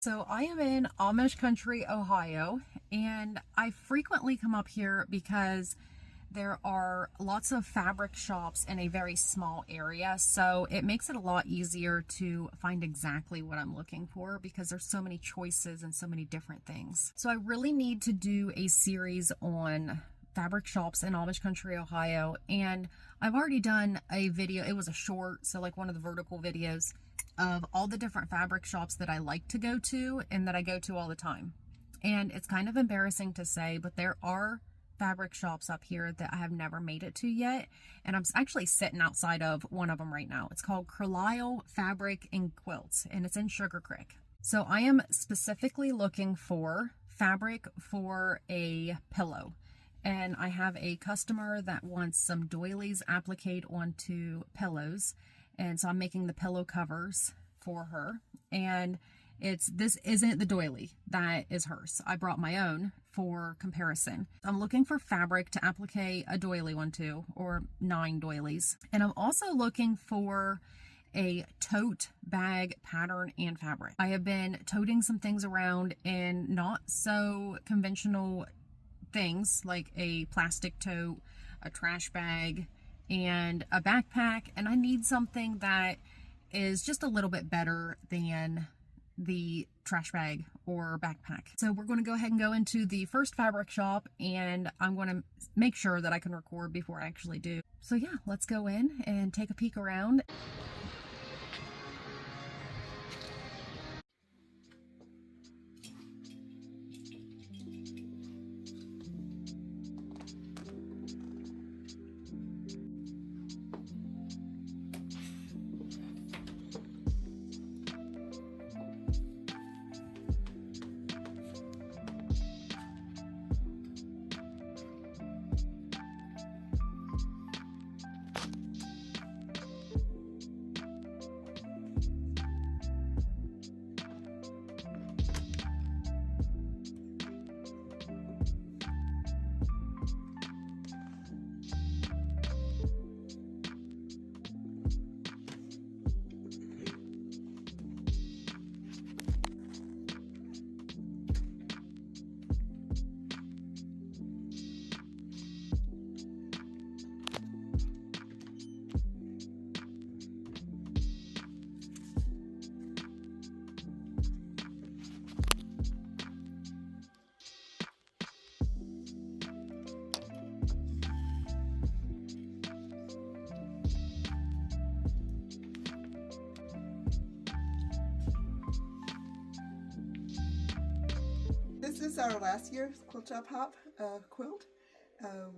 So I am in Amish country, Ohio, and I frequently come up here because there are lots of fabric shops in a very small area. So it makes it a lot easier to find exactly what I'm looking for because there's so many choices and so many different things. So I really need to do a series on fabric shops in Amish country, Ohio. And I've already done a video. It was a short, so like one of the vertical videos of all the different fabric shops that I like to go to and that I go to all the time. And it's kind of embarrassing to say, but there are fabric shops up here that I have never made it to yet. And I'm actually sitting outside of one of them right now. It's called Carlisle Fabric and Quilts, and it's in Sugarcreek. So I am specifically looking for fabric for a pillow. And I have a customer that wants some doilies appliqued onto pillows. And so I'm making the pillow covers for her. And this isn't the doily, that is hers. I brought my own for comparison. I'm looking for fabric to applique a doily onto, or 9 doilies. And I'm also looking for a tote bag pattern and fabric. I have been toting some things around in not so conventional things like a plastic tote, a trash bag, and a backpack, and I need something that is just a little bit better than the trash bag or backpack. So we're going to go ahead and go into the first fabric shop, and I'm going to make sure that I can record before I actually do. So yeah, let's go in and take a peek around. This is our last year's Quilt Shop Hop quilt.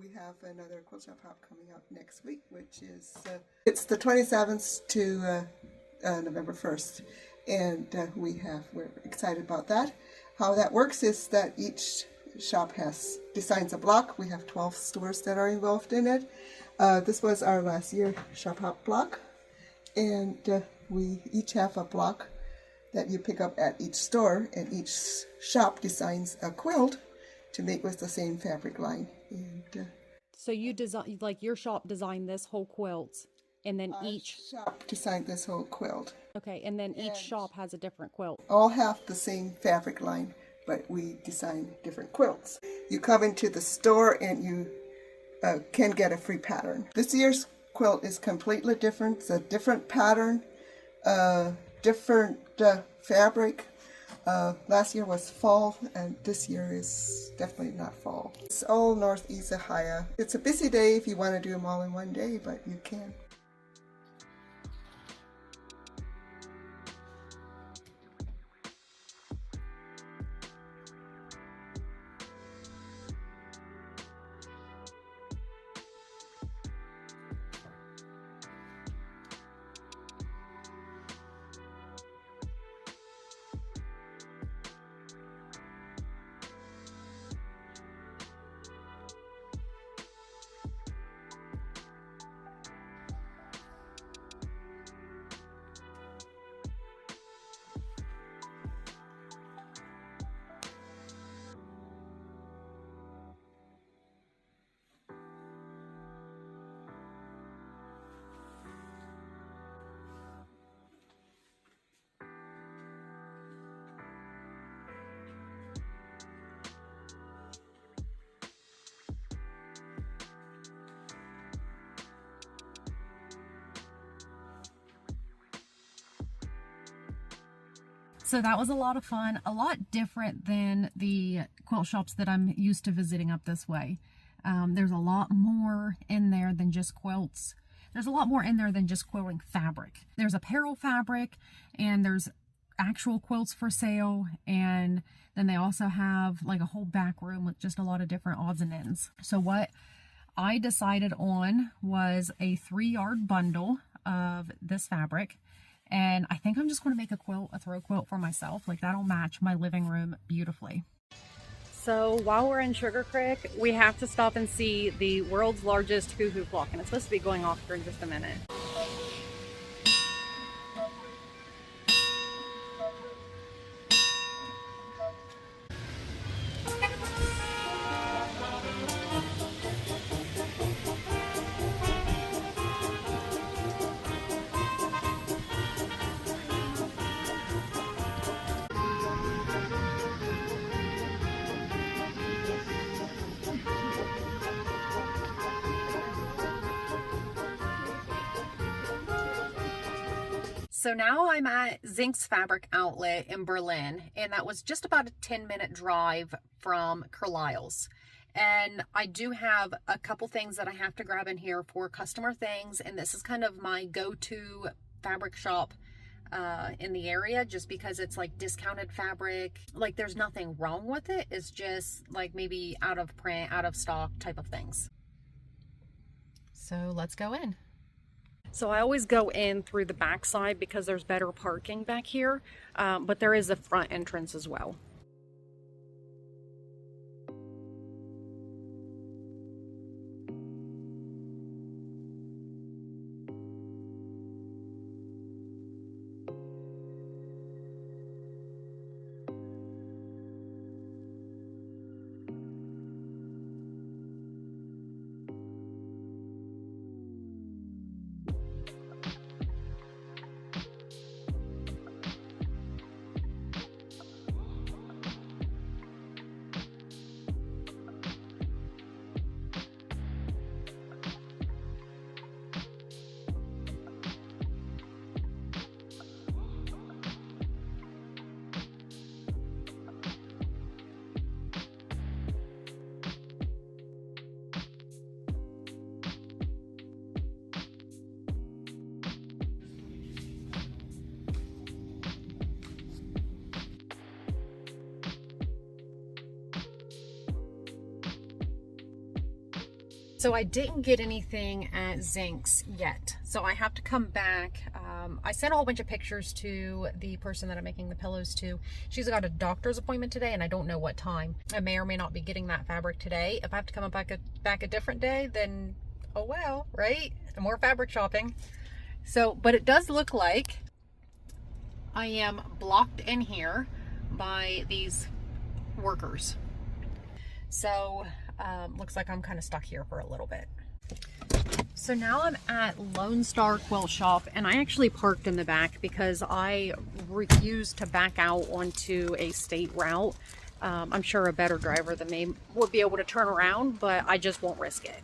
We have another Quilt Shop Hop coming up next week, which is it's the 27th to November 1st, and we're excited about that. How that works is that each shop designs a block. We have 12 stores that are involved in it. This was our last year Shop Hop block, and we each have a block that you pick up at each store, and each shop designs a quilt to make with the same fabric line. And So you design, like your shop designed this whole quilt, and then each shop designed this whole quilt. Okay, and then each shop has a different quilt. All have the same fabric line, but we design different quilts. You come into the store and you can get a free pattern. This year's quilt is completely different. It's a different pattern, different fabric. Last year was fall, and this year is definitely not fall. It's all northeast Ohio. It's a busy day if you want to do them all in one day, but you can. So that was a lot of fun, a lot different than the quilt shops that I'm used to visiting up this way. There's a lot more in there than just quilts. There's a lot more in there than just quilting fabric. There's apparel fabric, and there's actual quilts for sale, and then they also have like a whole back room with just a lot of different odds and ends. So what I decided on was a 3-yard bundle of this fabric, and I think I'm just going to make a quilt, a throw quilt for myself. Like, that'll match my living room beautifully. So while we're in Sugarcreek, we have to stop and see the world's largest hoo-hoo clock, and it's supposed to be going off here in just a minute. So now I'm at Zinck's Fabric Outlet in Berlin, and that was just about a 10-minute drive from Carlisle's. And I do have a couple things that I have to grab in here for customer things, and this is kind of my go-to fabric shop in the area, just because it's like discounted fabric. Like, there's nothing wrong with it. It's just like maybe out of print, out of stock type of things. So let's go in. So I always go in through the back side because there's better parking back here, but there is a front entrance as well. So I didn't get anything at Zinck's yet, so I have to come back. I sent a whole bunch of pictures to the person that I'm making the pillows to. She's got a doctor's appointment today, and I don't know what time. I may or may not be getting that fabric today. If I have to come back a different day, then oh well, right? More fabric shopping. So, but it does look like I am blocked in here by these workers. So looks like I'm kind of stuck here for a little bit. So now I'm at Lone Star Quilt Shop, and I actually parked in the back because I refuse to back out onto a state route. I'm sure a better driver than me would be able to turn around, but I just won't risk it.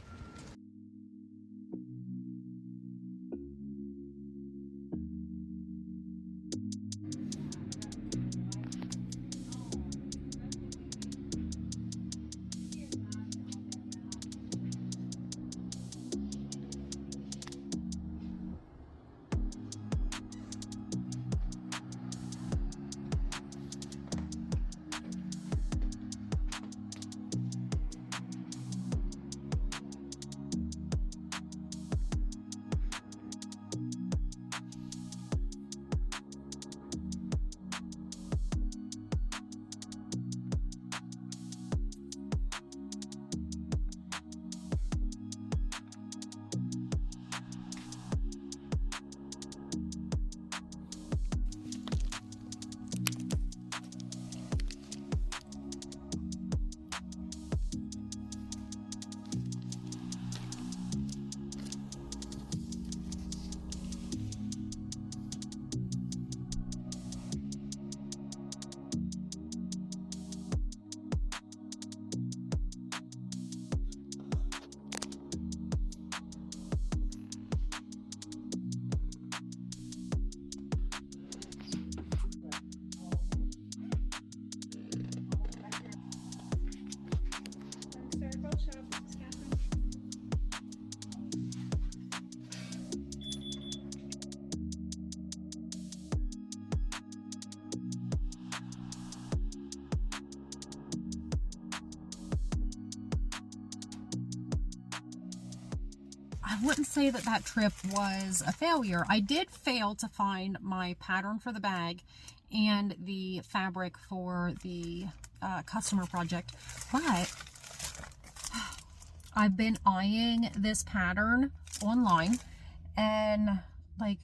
I wouldn't say that that trip was a failure. I did fail to find my pattern for the bag and the fabric for the customer project, but I've been eyeing this pattern online and like,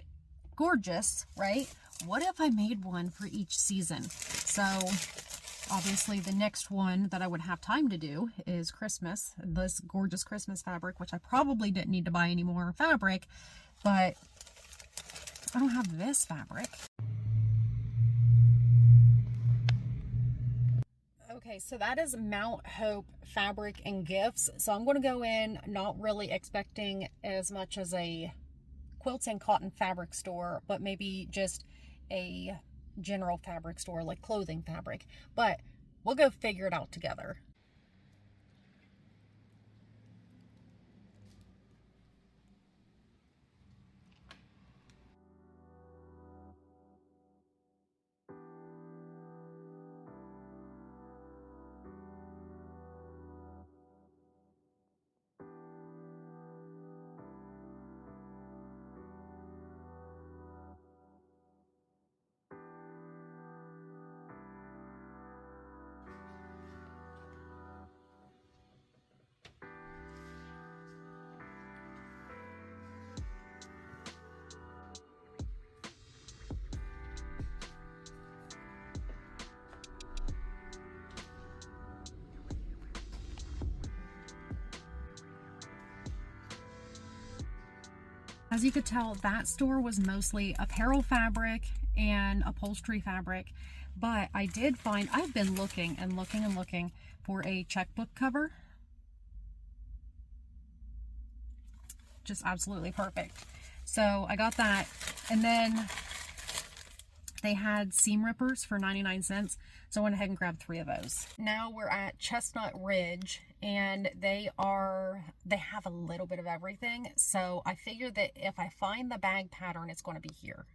gorgeous, right? What if I made one for each season? So obviously the next one that I would have time to do is Christmas, this gorgeous Christmas fabric, which I probably didn't need to buy any more fabric, but I don't have this fabric. Okay, so that is Mount Hope Fabric and Gifts. So I'm going to go in not really expecting as much as a quilting cotton fabric store, but maybe just a general fabric store like clothing fabric, but we'll go figure it out together. As you could tell, that store was mostly apparel fabric and upholstery fabric, but I did find, I've been looking and looking and looking for a checkbook cover. Just absolutely perfect. So I got that, and then they had seam rippers for 99 cents, so I went ahead and grabbed 3 of those. Now we're at Chestnut Ridge, and they have a little bit of everything, so I figured that if I find the bag pattern, it's going to be here.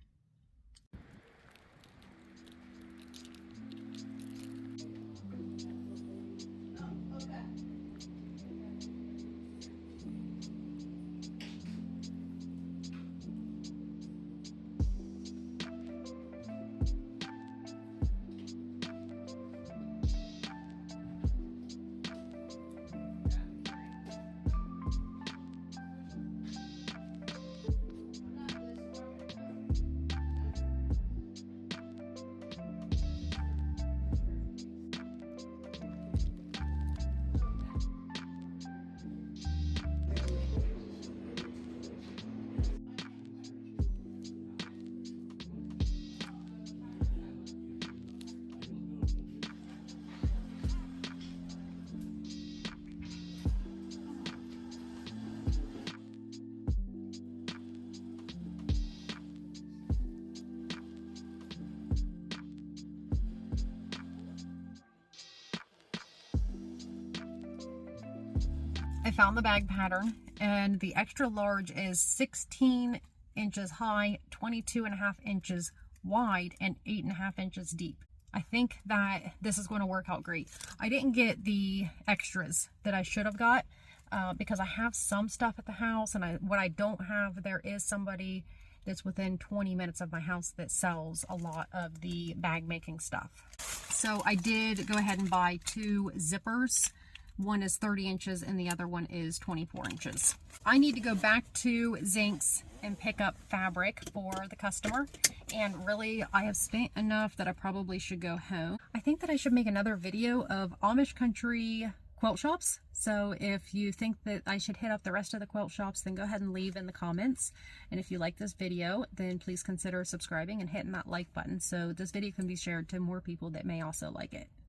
I found the bag pattern, and the extra large is 16 inches high, 22.5 inches wide, and 8.5 inches deep. I think that this is going to work out great. I didn't get the extras that I should have got because I have some stuff at the house, and what I don't have, there is somebody that's within 20 minutes of my house that sells a lot of the bag making stuff. So I did go ahead and buy 2 zippers. One is 30 inches and the other one is 24 inches. I need to go back to Zinck's and pick up fabric for the customer, and really I have spent enough that I probably should go home. I think that I should make another video of Amish country quilt shops, so if you think that I should hit up the rest of the quilt shops, then go ahead and leave in the comments. And if you like this video, then please consider subscribing and hitting that like button so this video can be shared to more people that may also like it.